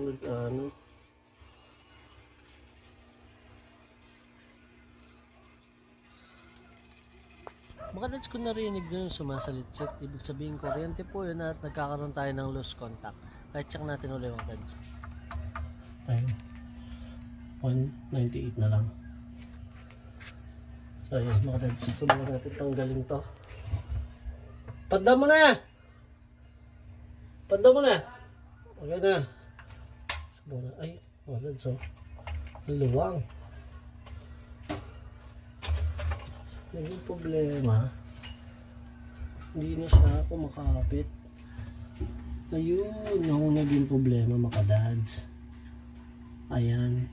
Ano? Makadads ko narinig doon sumasalit-sit. Ibig sabihin kuryente po yun at nagkakaroon tayo ng loose contact. Kahit check natin ulit mga dads. Ayun. 198 na lang. So yes mga dads, subukan natin tanggalin to. Padda mo na! Padda mo na! Okay na. Subukan na. Ay, mga dads oh. Ang luwang. Naging problema, hindi na siya kumakapit. Ayun, yung naging problema mga dads. Ayan.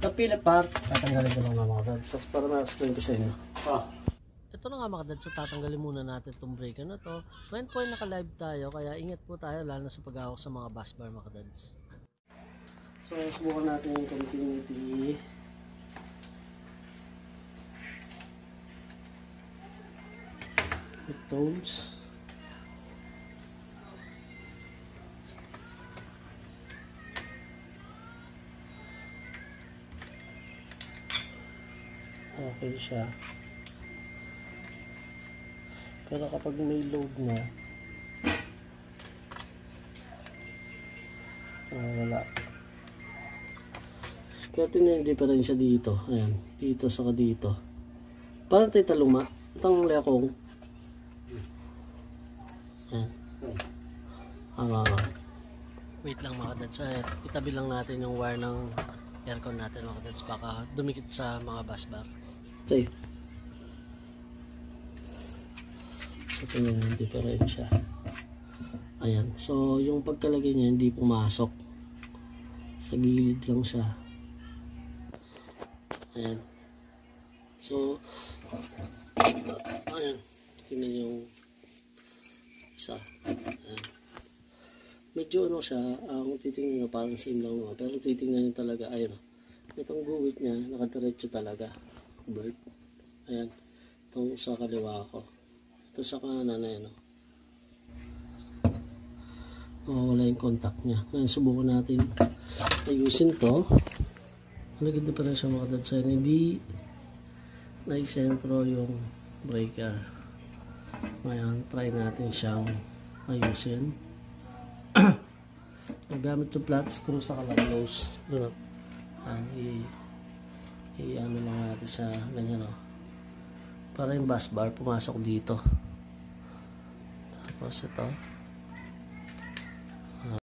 Kapila part, tatanggalin ko lang mga dads. So, para ma-explain ko sa inyo. Ito na nga mga dads, so tatanggalin muna natin itong breaker na to. Ngayon po ay naka-live tayo, kaya ingat po tayo lalo na sa paghawak sa mga bus bar mga dads. So, subukan natin yung continuity. Tones. Okay siya. Pero kapag may load na, wala. Pero tingnan yung diferensya dito. Ayan. Dito saka dito. Parang tayo taluma. Itong lekong. Wait lang mga dads, itabi lang natin yung wire ng aircon natin mga dads, baka dumikit sa mga bus bar. Okay. So ito yung diferensya. Ayan, so yung pagkalagay niya hindi pumasok, sa gilid lang siya. Ayan. So ayan, tingnan yung isa. Ayan. Medyo ano siya, kung titingnan nyo parang same lang naman, pero titingnan nyo talaga, ayun, itong guhit niya nakadiretso talaga, bird. Ayan, itong sa kaliwa ko, ito sa kanan na yun, wala yung contact niya. Ngayon subukan natin ayusin to. Malagid na pa rin siya mga dads, hindi naisentro yung breaker. Ngayon try natin siyang ayusin. Gamit yung flat screw sa kalablos. I-ano lang natin siya ganyan para yung bus bar pumasok dito. Tapos ito